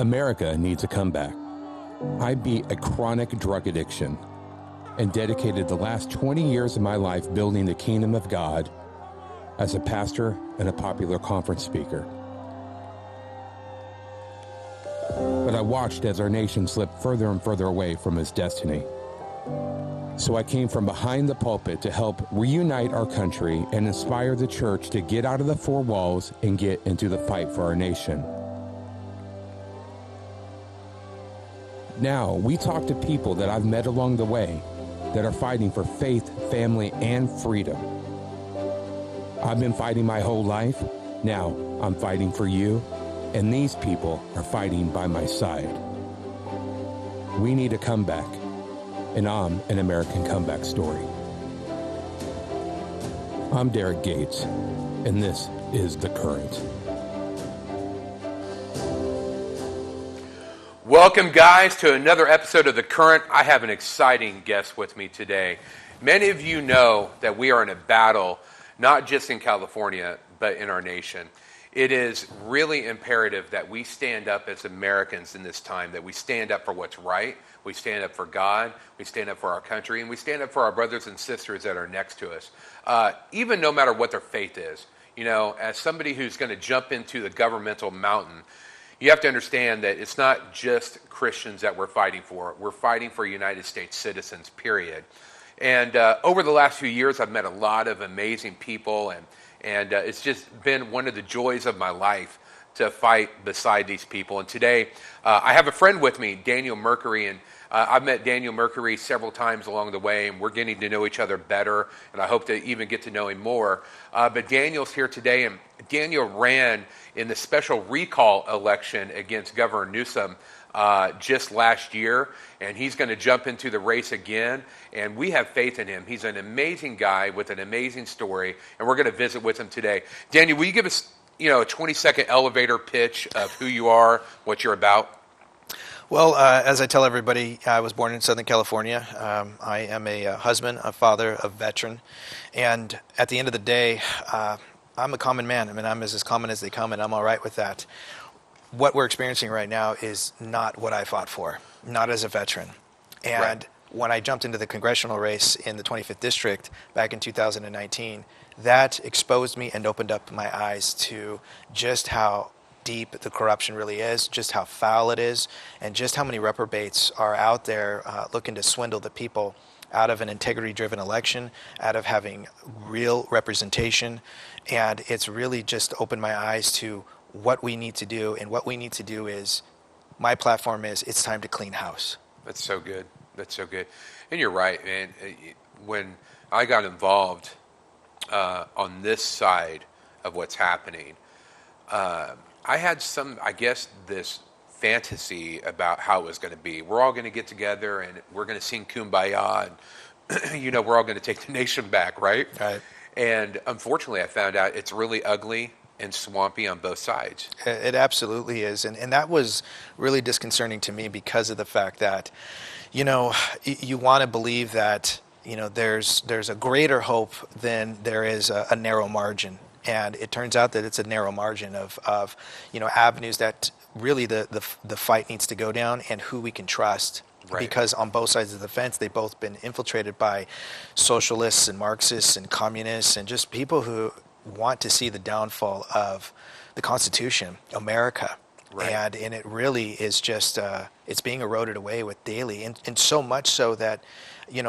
America needs a comeback. I beat a chronic drug addiction and dedicated the last 20 years of my life building the kingdom of God as a pastor and a popular conference speaker. But I watched as our nation slipped further and further away from its destiny. So I came from behind the pulpit to help reunite our country and inspire the church to get out of the four walls and get into the fight for our nation. Now, we talk to people that I've met along the way that are fighting for faith, family, and freedom. I've been fighting my whole life. Now, I'm fighting for you, and these people are fighting by my side. We need a comeback, and I'm an American comeback story. I'm Derrick Gates, and this is The Current. Welcome, guys, to another episode of The Current. I have an exciting guest with me today. Many of you know that we are in a battle, not just in California, but in our nation. It is really imperative that we stand up as Americans in this time, that we stand up for what's right, we stand up for God, we stand up for our country, and we stand up for our brothers and sisters that are next to us, even no matter what their faith is. You know, as somebody who's going to jump into the governmental mountain, you have to understand that it's not just Christians that we're fighting for. We're fighting for United States citizens, period. And over the last few years, I've met a lot of amazing people, and it's just been one of the joys of my life to fight beside these people. And today, I have a friend with me, Daniel Mercury, and I've met Daniel Mercury several times along the way, and we're getting to know each other better, and I hope to even get to know him more. But Daniel's here today, and Daniel ran in the special recall election against Governor Newsom just last year, and he's going to jump into the race again, and we have faith in him. He's an amazing guy with an amazing story, and we're going to visit with him today. Daniel, will you give us, a 20-second elevator pitch of who you are, what you're about? Well, as I tell everybody, I was born in Southern California. I am a husband, a father, a veteran, and at the end of the day, I'm a common man. I mean, I'm as common as they come, and I'm all right with that. What we're experiencing right now is not what I fought for, not as a veteran. And Right. When I jumped into the congressional race in the 25th District back in 2019, that exposed me and opened up my eyes to just how deep the corruption really is, just how foul it is, and just how many reprobates are out there looking to swindle the people out of an integrity-driven election, out of having real representation. And it's really just opened my eyes to what we need to do. And what we need to do is, my platform is, it's time to clean house. That's so good. That's so good. And you're right, man. When I got involved on this side of what's happening, I had this fantasy about how it was going to be. We're all going to get together and we're going to sing Kumbaya and, we're all going to take the nation back, right? Right. And unfortunately, I found out it's really ugly and swampy on both sides. It absolutely is. And that was really disconcerting to me because of the fact that, you want to believe that, there's a greater hope than there is a narrow margin. And it turns out that it's a narrow margin of avenues that really the fight needs to go down and who we can trust. Right. Because on both sides of the fence, they've both been infiltrated by socialists and Marxists and communists and just people who want to see the downfall of the Constitution, America. Right. And it really is just, it's being eroded away with daily. And so much so that,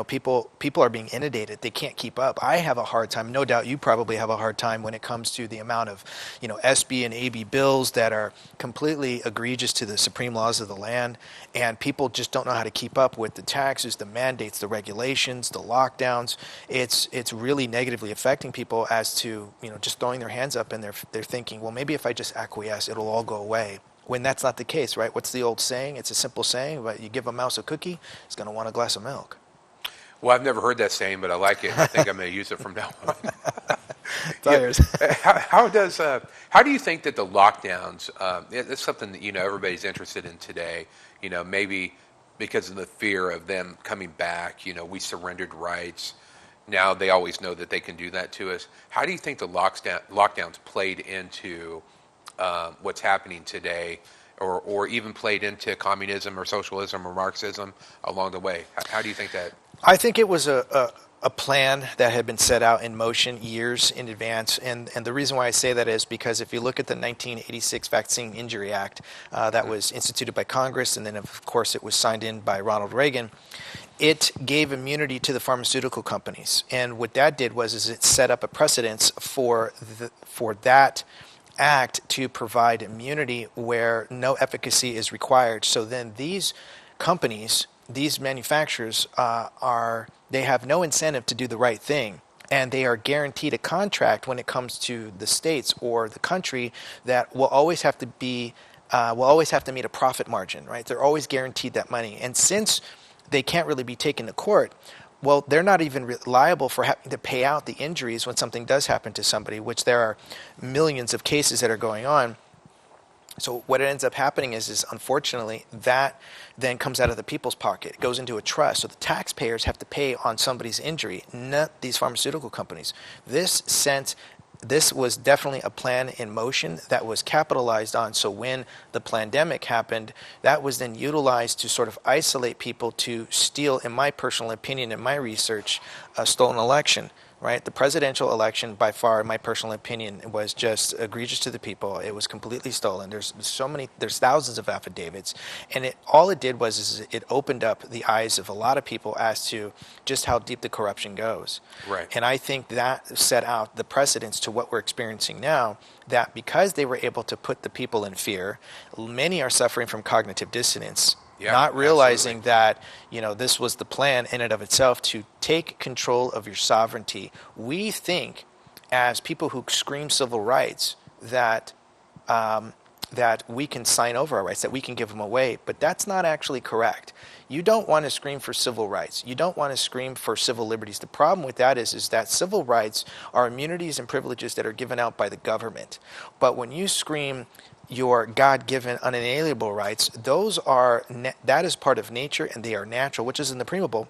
people are being inundated. They can't keep up. I have a hard time. No doubt you probably have a hard time when it comes to the amount of, SB and AB bills that are completely egregious to the supreme laws of the land. And people just don't know how to keep up with the taxes, the mandates, the regulations, the lockdowns. It's really negatively affecting people as to, just throwing their hands up and they're thinking, well, maybe if I just acquiesce, it'll all go away. When that's not the case, right? What's the old saying? It's a simple saying, but you give a mouse a cookie, it's going to want a glass of milk. Well, I've never heard that saying, but I like it. I think I'm going to use it from now on. Tires. How do you think that the lockdowns, it's something that, everybody's interested in today, maybe because of the fear of them coming back, we surrendered rights. Now they always know that they can do that to us. How do you think the lockdowns played into what's happening today or even played into communism or socialism or Marxism along the way? How do you think that? I think it was a plan that had been set out in motion years in advance. And the reason why I say that is because if you look at the 1986 Vaccine Injury Act that was instituted by Congress, and then of course it was signed in by Ronald Reagan, it gave immunity to the pharmaceutical companies. And what that did was it set up a precedence for that act to provide immunity where no efficacy is required. So then these companies, these manufacturers they have no incentive to do the right thing, and they are guaranteed a contract when it comes to the states or the country that will always have to meet a profit margin, right? They're always guaranteed that money, and since they can't really be taken to court, well, they're not even liable for having to pay out the injuries when something does happen to somebody, which there are millions of cases that are going on. So what ends up happening is unfortunately, that then comes out of the people's pocket. It goes into a trust. So the taxpayers have to pay on somebody's injury, not these pharmaceutical companies. This was definitely a plan in motion that was capitalized on. So when the pandemic happened, that was then utilized to sort of isolate people to steal, in my personal opinion, in my research, a stolen election. Right, the presidential election, by far, in my personal opinion, was just egregious to the people. It was completely stolen. There's thousands of affidavits, and all it did was it opened up the eyes of a lot of people as to just how deep the corruption goes. Right. And I think that set out the precedence to what we're experiencing now. That because they were able to put the people in fear, many are suffering from cognitive dissonance. Yeah, not realizing absolutely. that, this was the plan in and of itself to take control of your sovereignty. We think, as people who scream civil rights, that we can sign over our rights, that we can give them away, but that's not actually correct. You don't want to scream for civil rights. You don't want to scream for civil liberties. The problem with that is that civil rights are immunities and privileges that are given out by the government. But when you scream your God-given unalienable rights, that is part of nature, and they are natural, which is in the preamble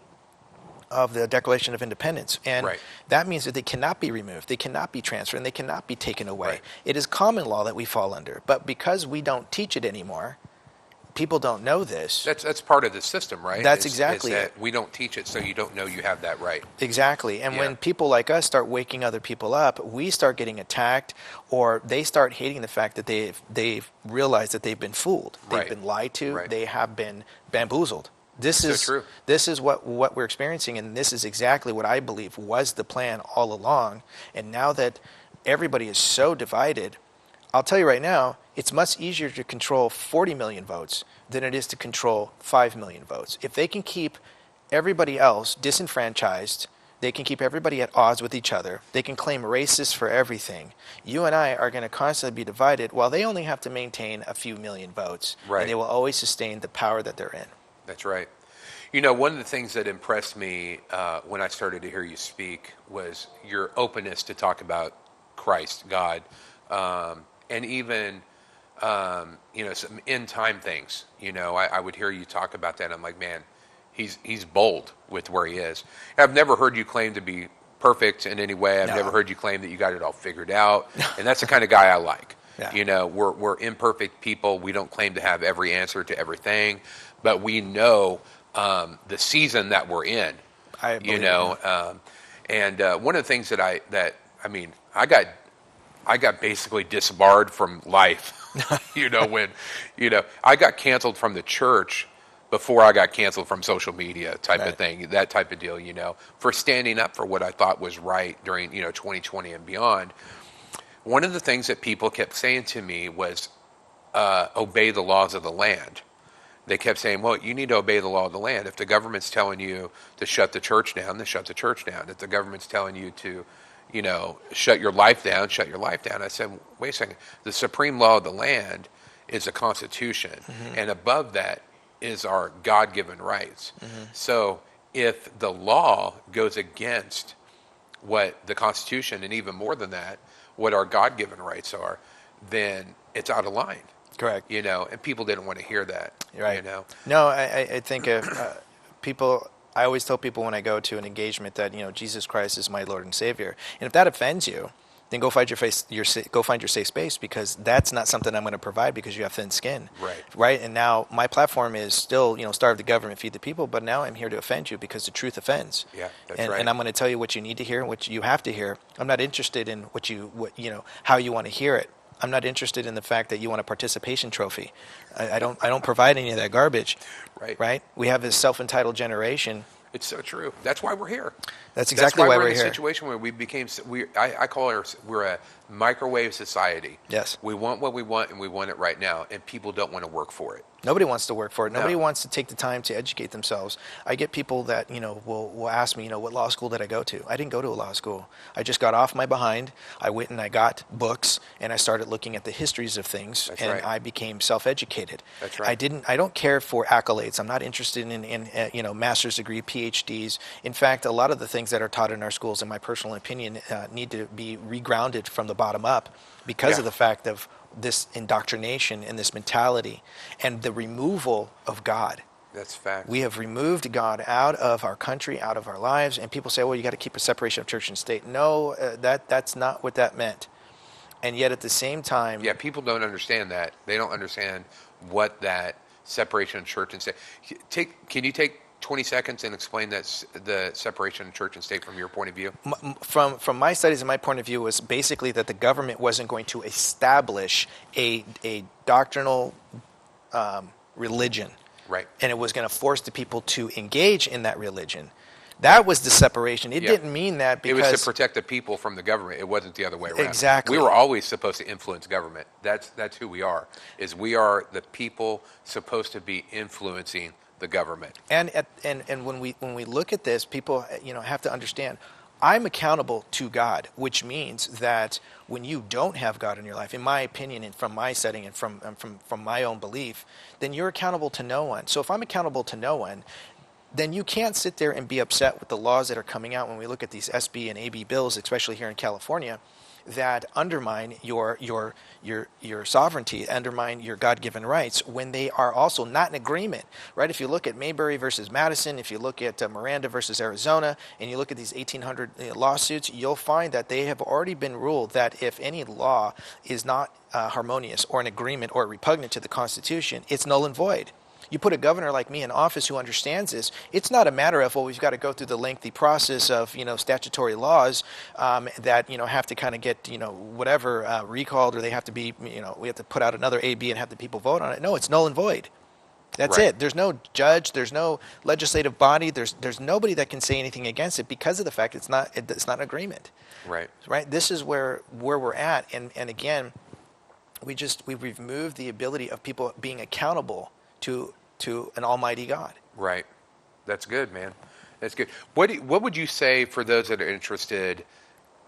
of the Declaration of Independence. And Right. that means that they cannot be removed, they cannot be transferred, and they cannot be taken away. Right. It is common law that we fall under. But because we don't teach it anymore, people don't know this. That's part of the system, right? That's exactly is that it. We don't teach it, so you don't know you have that right. Exactly. And Yeah. when people like us start waking other people up, we start getting attacked, or they start hating the fact that they've realized that they've been fooled. They've Right. been lied to. Right. They have been bamboozled. This So is true. This is what we're experiencing, and this is exactly what I believe was the plan all along. And now that everybody is so divided, I'll tell you right now, it's much easier to control 40 million votes than it is to control 5 million votes. If they can keep everybody else disenfranchised, they can keep everybody at odds with each other, they can claim racists for everything, you and I are going to constantly be divided while they only have to maintain a few million votes. Right. And they will always sustain the power that they're in. That's right. One of the things that impressed me when I started to hear you speak was your openness to talk about Christ, God, and even some end time things. I would hear you talk about that. And I'm like, man, he's bold with where he is. I've never heard you claim to be perfect in any way. I've No. never heard you claim that you got it all figured out. And that's the kind of guy I like. Yeah. We're imperfect people. We don't claim to have every answer to everything, but we know the season that we're in. I believe that. And one of the things that I got basically disbarred from life. When I got canceled from the church before I got canceled from social media type Right. of thing, that type of deal, for standing up for what I thought was right during 2020 and beyond. One of the things that people kept saying to me was obey the laws of the land. They kept saying, well, you need to obey the law of the land. If the government's telling you to shut the church down, then shut the church down. If the government's telling you to, shut your life down, shut your life down. I said, wait a second. The supreme law of the land is the Constitution. Mm-hmm. And above that is our God-given rights. Mm-hmm. So if the law goes against what the Constitution, and even more than that, what our God-given rights are, then it's out of line. Correct. And people didn't want to hear that. Right. No, I think people. I always tell people when I go to an engagement that Jesus Christ is my Lord and Savior, and if that offends you, then go find go find your safe space, because that's not something I'm going to provide because you have thin skin. Right. And now my platform is still, starve the government, feed the people, but now I'm here to offend you because the truth offends. Yeah, that's and, right. And I'm going to tell you what you need to hear and what you have to hear. I'm not interested in how you want to hear it. I'm not interested in the fact that you want a participation trophy. I don't provide any of that garbage. Right. We have this self-entitled generation. It's so true. That's why we're here. That's exactly why we're in a here. Situation where I call we're a microwave society. Yes. We want what we want, and we want it right now, and people don't want to work for it. Nobody wants to work for it. No. Nobody wants to take the time to educate themselves. I get people that, will ask me, what law school did I go to? I didn't go to a law school. I just got off my behind. I went and I got books, and I started looking at the histories of things. That's and right. I became self-educated. That's right. I don't care for accolades. I'm not interested in master's degree, PhDs. In fact, a lot of the things that are taught in our schools, in my personal opinion, need to be regrounded from the bottom up because of the fact of this indoctrination and this mentality and the removal of God. That's fact. We have removed God out of our country, out of our lives, and people say, well, you got to keep a separation of church and state. No, that's not what that meant. And yet at the same time... Yeah, people don't understand that. They don't understand what that separation of church and state... Can you take 20 seconds and explain the separation of church and state from your point of view? From my studies and my point of view was basically that the government wasn't going to establish a doctrinal religion. Right. And it was going to force the people to engage in that religion. That was the separation. It didn't mean that because... It was to protect the people from the government. It wasn't the other way around. Exactly. We were always supposed to influence government. That's who we are. We are the people supposed to be influencing the government. And when we look at this, people have to understand, I'm accountable to God, which means that when you don't have God in your life, in my opinion and from my setting and from my own belief, then you're accountable to no one. So if I'm accountable to no one, then you can't sit there and be upset with the laws that are coming out when we look at these SB and AB bills, especially here in California, that undermine your sovereignty, undermine your God-given rights when they are also not in agreement, right? If you look at Mayberry versus Madison, if you look at Miranda versus Arizona, and you look at these 1,800 lawsuits, you'll find that they have already been ruled that if any law is not harmonious or in agreement or repugnant to the Constitution, it's null and void. You put a governor like me in office who understands this, it's not a matter of, we've got to go through the lengthy process of, statutory laws that, have to kind of get, whatever recalled, or they have to be, we have to put out another AB and have the people vote on it. No, it's null and void. That's right. it. There's no judge. There's no legislative body. There's nobody that can say anything against it because of the fact it's not an agreement. Right. Right. This is where we're at. And again, we've removed the ability of people being accountable to an almighty God. Right. That's good, man. That's good. What would you say for those that are interested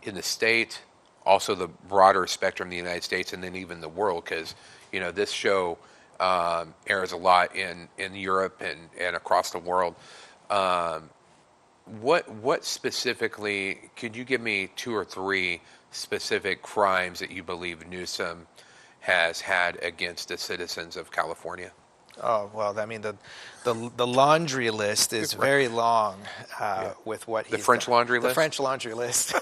in the state, also the broader spectrum of the United States, and then even the world? Because, this show airs a lot in Europe and across the world. What specifically, could you give me 2 or 3 specific crimes that you believe Newsom has had against the citizens of California? Oh, well, I mean, the laundry list is very long with what he's The French laundry list? The French laundry list.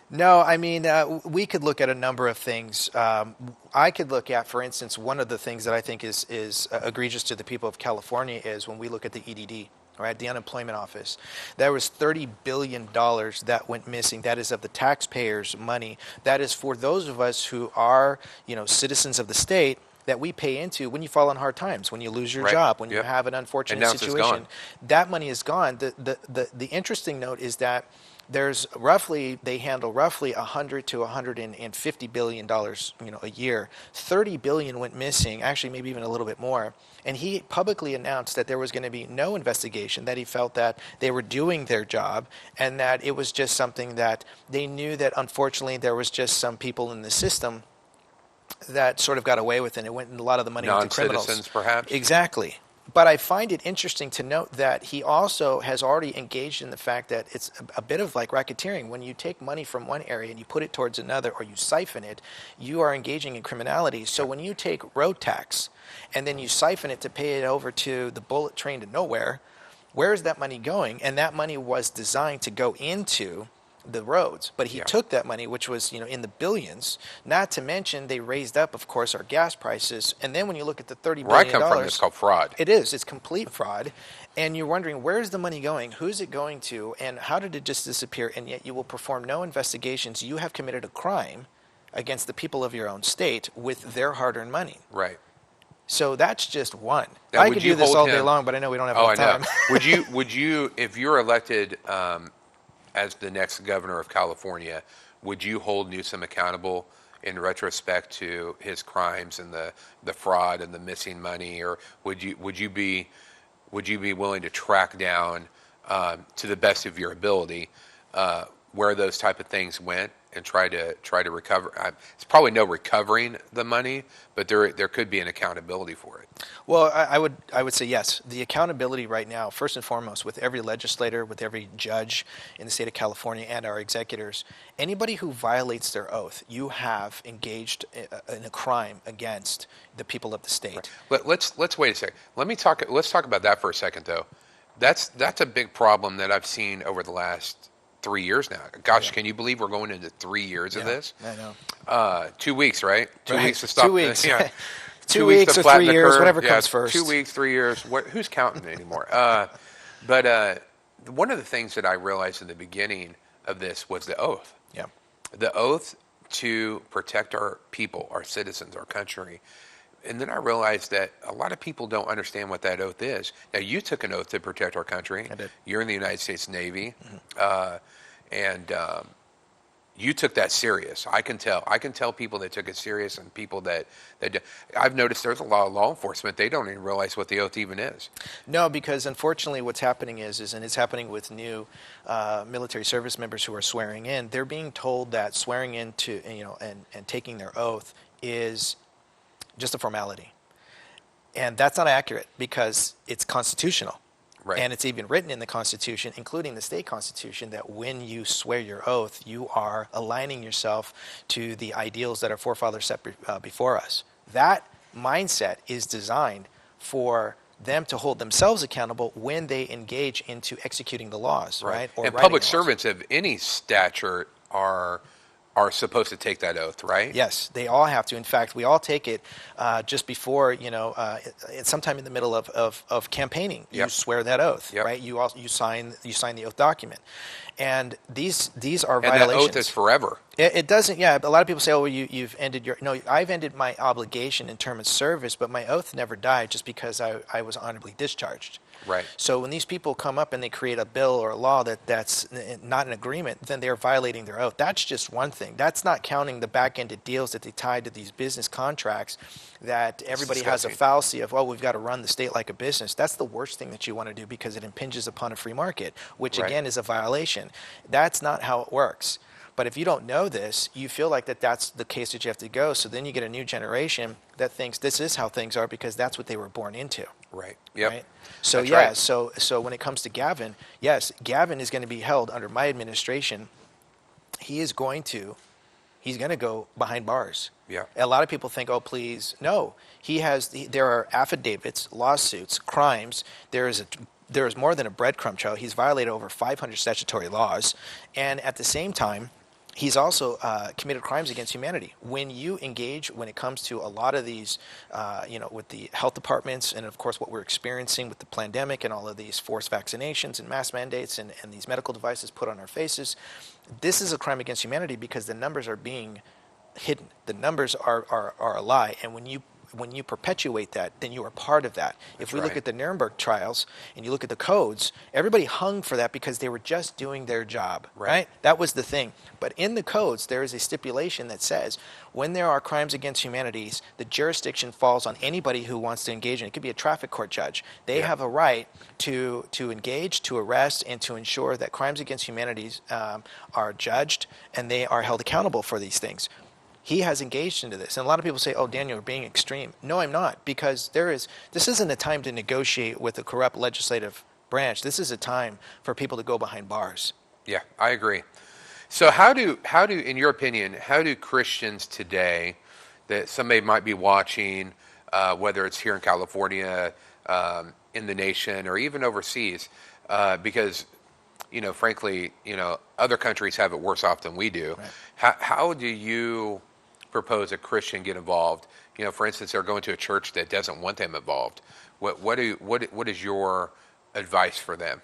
No, I mean, we could look at a number of things. I could look at, for instance, one of the things that I think is egregious to the people of California is when we look at the EDD, right, the unemployment office. There was $30 billion that went missing. That is of the taxpayers' money. That is for those of us who are, citizens of the state, that we pay into when you fall on hard times, when you lose your job, when you have an unfortunate situation. That money is gone. The interesting note is that they handle roughly $100 to $150 billion, a year. $30 billion went missing, actually maybe even a little bit more. And he publicly announced that there was going to be no investigation, that he felt that they were doing their job, and that it was just something that they knew that unfortunately there was just some people in the system that sort of got away with it. It went, a lot of the money went to criminals. Non-citizens, perhaps? Exactly. But I find it interesting to note that he also has already engaged in the fact that it's a bit of like racketeering. When you take money from one area and you put it towards another, or you siphon it, you are engaging in criminality. So when you take road tax and then you siphon it to pay it over to the bullet train to nowhere, where is that money going? And that money was designed to go into the roads. But he Yeah. took that money, which was, in the billions. Not to mention they raised up, of course, our gas prices. And then when you look at the $30 Where I billion, come from, it's called fraud. it is. It's complete fraud. And you're wondering, where's the money going? Who's it going to? And how did it just disappear? And yet you will perform no investigations. You have committed a crime against the people of your own state with their hard-earned money. Right. So that's just one. Now, I would could you do this hold all day him- long, but I know we don't have Oh, I enough know. time. Would you, if you're elected as the next governor of California, would you hold Newsom accountable in retrospect to his crimes and the fraud and the missing money, or would you be willing to track down to the best of your ability where those type of things went and try to recover? It's probably no recovering the money, but there could be an accountability for it. Well, I would say yes. The accountability right now, first and foremost, with every legislator, with every judge in the state of California, and our executors, anybody who violates their oath, you have engaged in a crime against the people of the state. Right. Let's wait a second. Let's talk about that for a second, though. That's a big problem that I've seen over the last 3 years now. Gosh, Can you believe we're going into 3 years of this? I know. 2 weeks, right? 2 Right. weeks to stop. 2 weeks. Yeah. 2 weeks to or flatten 3 the years, curve. whatever Yeah, comes first. 2 weeks, 3 years. Who's counting anymore? But one of the things that I realized in the beginning of this was the oath. Yeah. The oath to protect our people, our citizens, our country. And then I realized that a lot of people don't understand what that oath is. Now, you took an oath to protect our country. I did. You're in the United States Navy. And you took that serious. I can tell people that took it serious and people that I've noticed there's a lot of law enforcement. They don't even realize what the oath even is. No, because unfortunately what's happening is and it's happening with new military service members who are swearing in, they're being told that swearing in to, and taking their oath is just a formality. And that's not accurate because it's constitutional. Right. And it's even written in the Constitution, including the state constitution, that when you swear your oath, you are aligning yourself to the ideals that our forefathers set before us. That mindset is designed for them to hold themselves accountable when they engage into executing the laws, right? Or And writing public laws. servants of any stature are supposed to take that oath, right? Yes, they all have to. In fact, we all take it just before, it's sometime in the middle of campaigning. You Yep. swear that oath, Yep. right? You sign the oath document, and these are And violations. that oath is forever. It doesn't. Yeah, a lot of people say, "Oh, well, you've ended your." No, I've ended my obligation in term of service, but my oath never died just because I was honorably discharged. Right. So when these people come up and they create a bill or a law that's not an agreement, then they're violating their oath. That's just one thing. That's not counting the back-ended deals that they tied to these business contracts that everybody has a disgusting. fallacy of, we've got to run the state like a business. That's the worst thing that you want to do because it impinges upon a free market, which Right. again is a violation. That's not how it works. But if you don't know this, you feel like that's the case that you have to go. So then you get a new generation that thinks this is how things are because that's what they were born into. Right. Yep. Right? So That's yeah, right. so when it comes to Gavin, yes, Gavin is going to be held under my administration. He's going to go behind bars. Yeah. A lot of people think, oh, please, no. There are affidavits, lawsuits, crimes. There is more than a breadcrumb trail. He's violated over 500 statutory laws, and at the same time, he's also committed crimes against humanity. When it comes to a lot of these, with the health departments and, of course, what we're experiencing with the pandemic and all of these forced vaccinations and mass mandates and these medical devices put on our faces, this is a crime against humanity because the numbers are being hidden. The numbers are a lie. And when you perpetuate that, then you are part of that. If we look right. at the Nuremberg trials and you look at the codes, everybody hung for that because they were just doing their job, right? That was the thing. But in the codes, there is a stipulation that says when there are crimes against humanities, the jurisdiction falls on anybody who wants to engage in it. It could be a traffic court judge. They have a right to engage, to arrest, and to ensure that crimes against humanities are judged and they are held accountable for these things. He has engaged into this. And a lot of people say, oh, Daniel, you're being extreme. No, I'm not, because this isn't a time to negotiate with a corrupt legislative branch. This is a time for people to go behind bars. Yeah, I agree. So how do, in your opinion, how do Christians today that somebody might be watching, whether it's here in California, in the nation, or even overseas, because frankly, other countries have it worse off than we do. Right. How do you propose a Christian get involved? For instance, they're going to a church that doesn't want them involved. What is your advice for them?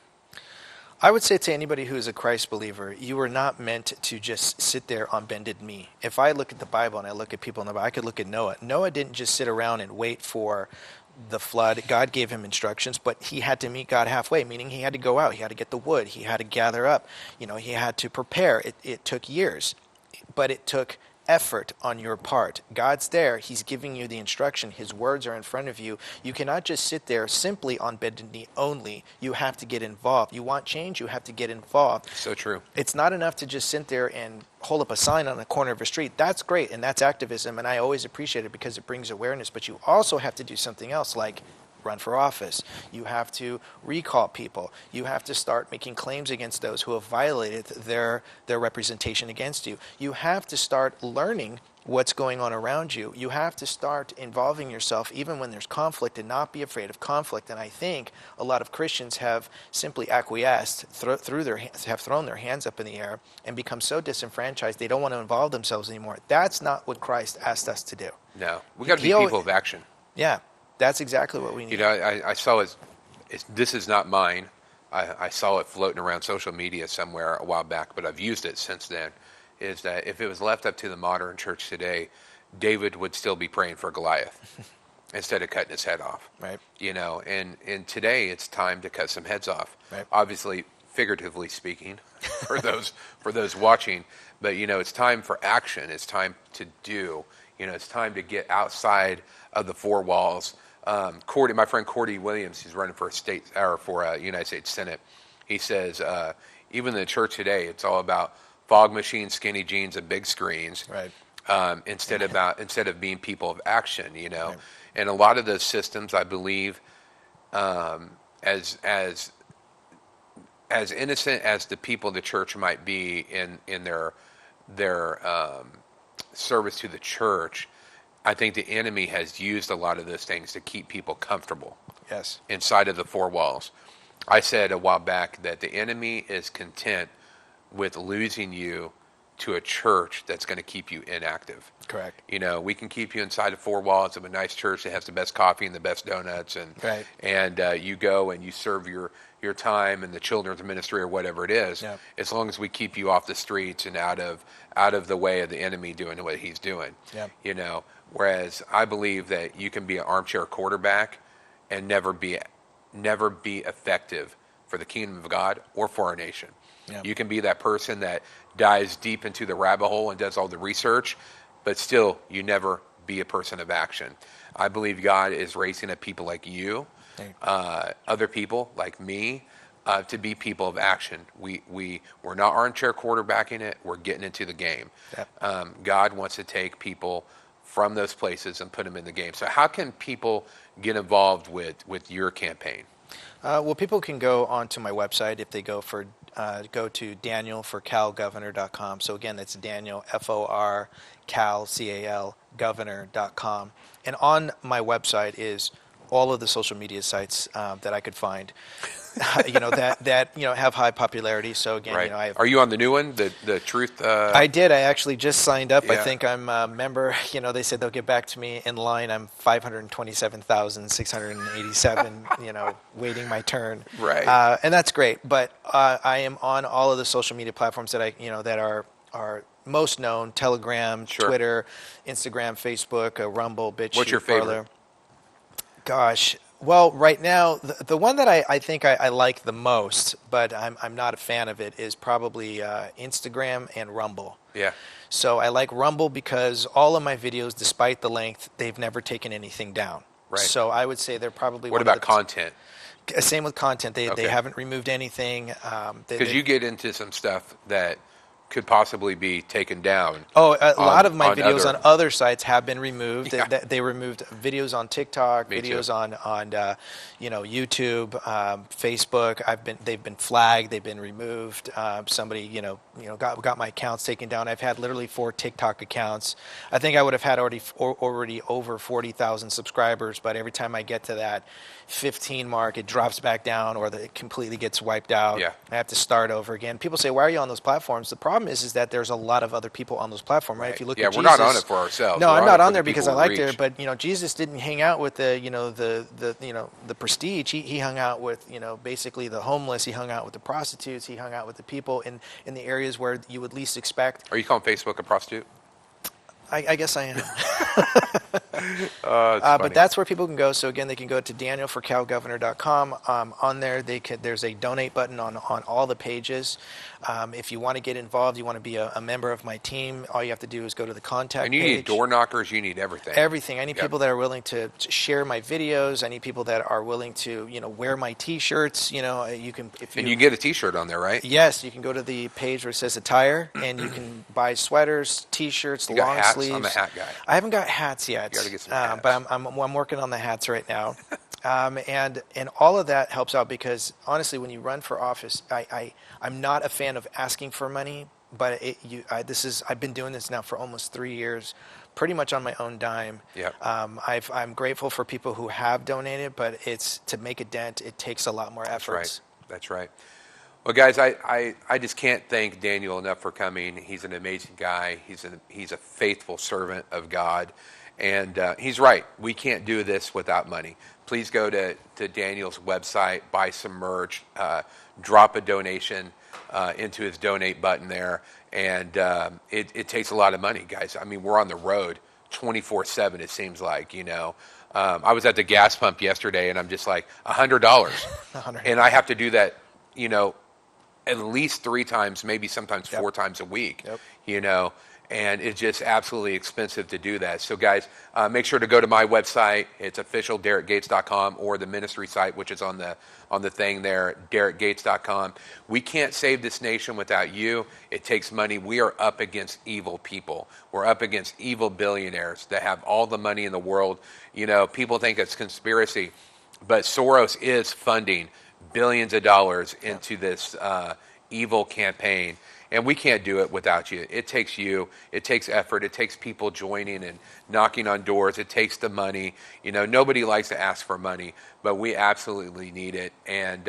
I would say to anybody who is a Christ believer, you are not meant to just sit there on bended knee. If I look at the Bible and I look at people in the Bible, I could look at Noah. Noah didn't just sit around and wait for the flood. God gave him instructions, but he had to meet God halfway, meaning he had to go out. He had to get the wood. He had to gather up. He had to prepare. It took years, but it took effort on your part. God's there. He's giving you the instruction. His words are in front of you. You cannot just sit there simply on bended knee only. You have to get involved. You want change, you have to get involved. So true. It's not enough to just sit there and hold up a sign on the corner of a street. That's great, and that's activism, and I always appreciate it because it brings awareness. But you also have to do something else, like run for office. You have to recall people. You have to start making claims against those who have violated their representation against you. You have to start learning what's going on around you. You have to start involving yourself even when there's conflict and not be afraid of conflict. And I think a lot of Christians have simply acquiesced, have thrown their hands up in the air and become so disenfranchised they don't want to involve themselves anymore. That's not what Christ asked us to do. No, we got to be people of action. Yeah. That's exactly what we need. I saw it. This is not mine. I saw it floating around social media somewhere a while back, but I've used it since then. Is that if it was left up to the modern church today, David would still be praying for Goliath instead of cutting his head off. Right. And today it's time to cut some heads off. Right. Obviously, figuratively speaking, for those watching. But it's time for action. It's time to do. It's time to get outside of the four walls. My friend Cordy Williams, he's running for United States Senate. He says even in the church today, it's all about fog machines, skinny jeans, and big screens. Right. Instead of being people of action. Right. And a lot of those systems, I believe, as innocent as the people of the church might be in their service to the church, I think the enemy has used a lot of those things to keep people comfortable. Yes. Inside of the four walls. I said a while back that the enemy is content with losing you to a church that's going to keep you inactive. Correct. We can keep you inside the four walls of a nice church that has the best coffee and the best donuts, and right. and you go and you serve your time in the children's ministry or whatever it is. Yep. As long as we keep you off the streets and out of the way of the enemy doing what he's doing. Yep. Whereas I believe that you can be an armchair quarterback and never be effective for the kingdom of God or for our nation. Yep. You can be that person that dives deep into the rabbit hole and does all the research, but still you never be a person of action. I believe God is raising up people like you, other people like me, to be people of action. We're not armchair quarterbacking it. We're getting into the game. Yep. God wants to take people from those places and put them in the game. So how can people get involved with your campaign? Well, people can go onto my website if they go to danielforcalgovernor.com. So again, that's Daniel, F-O-R, Cal, C-A-L, governor.com. And on my website is all of the social media sites that I could find, that have high popularity. So again, right. Are you on the new one, the Truth? I did. I actually just signed up. Yeah. I think I'm a member. They said they'll get back to me in line. I'm 527,687. Waiting my turn. Right. And that's great. But I am on all of the social media platforms that that are most known: Telegram, Sure. Twitter, Instagram, Facebook, Rumble, BitChute. What's your favorite? Parler. Gosh. Well, right now, the one that I think I like the most, but I'm not a fan of it, is probably Instagram and Rumble. Yeah. So I like Rumble because all of my videos, despite the length, they've never taken anything down. Right. So I would say they're probably What about content? Same with content. They Okay. haven't removed anything. Because you get into some stuff that could possibly be taken down. Oh, a lot of my videos on other other sites have been removed. Yeah. They removed videos on TikTok, Me too. videos on YouTube, Facebook. They've been flagged. They've been removed. Somebody got my accounts taken down. I've had literally 4 TikTok accounts. I think I would have had already over 40,000 subscribers, but every time I get to that 15 mark, it drops back down, or it completely gets wiped out. Yeah. I have to start over again. People say, "Why are you on those platforms?" The problem is that there's a lot of other people on those platforms, right? If you look at we're Jesus, not on it for ourselves. No, We're I'm on not it on for there the because people I we like reach. it. But Jesus didn't hang out with the prestige. He hung out with basically the homeless. He hung out with the prostitutes. He hung out with the people in the areas where you would least expect. Are you calling Facebook a prostitute? I guess I am. It's funny. But that's where people can go. So again, they can go to danielforcalgovernor.com. On there, there's a donate button on all the pages. If you want to get involved, you want to be a member of my team, all you have to do is go to the contact And you page. need door knockers. You need everything. Everything. I need people that are willing to share my videos. I need people that are willing to wear my T-shirts. You can And you get a T-shirt on there, right? Yes, you can go to the page where it says attire, and you can buy sweaters, T-shirts, You got long hats? sleeves. I'm a hat guy. I haven't got hats yet. You gotta get some hats. But I'm working on the hats right now. And all of that helps out because honestly, when you run for office, I'm not a fan of asking for money, but I've been doing this now for almost 3 years, pretty much on my own dime. Yep. I'm grateful for people who have donated, but it's to make a dent, it takes a lot more efforts. That's right. Well, guys, I just can't thank Daniel enough for coming. He's an amazing guy. He's a faithful servant of God. And he's right. We can't do this without money. Please go to Daniel's website, buy some merch, drop a donation into his donate button there. And it takes a lot of money, guys. I mean, we're on the road 24/7, it seems like, I was at the gas pump yesterday, and I'm just like, $100. And I have to do that, at least 3 times, maybe sometimes 4 times a week, and it's just absolutely expensive to do that. So guys, make sure to go to my website. It's official DerrickGates.com, or the ministry site, which is on the thing there, DerrickGates.com. We can't save this nation without you. It takes money. We are up against evil people. We're up against evil billionaires that have all the money in the world. People think it's conspiracy, but Soros is funding billions of dollars into this evil campaign. And we can't do it without you. It takes you. It takes effort. It takes people joining and knocking on doors. It takes the money. Nobody likes to ask for money, but we absolutely need it. And,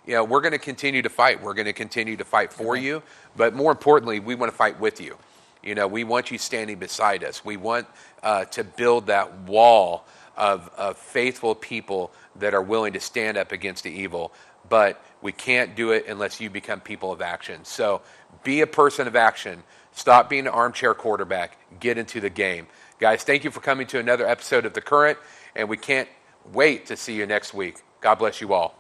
we're going to continue to fight. We're going to continue to fight for you. But more importantly, we want to fight with you. We want you standing beside us. We want to build that wall of faithful people that are willing to stand up against the evil. But we can't do it unless you become people of action. So be a person of action. Stop being an armchair quarterback. Get into the game. Guys, thank you for coming to another episode of The Current, and we can't wait to see you next week. God bless you all.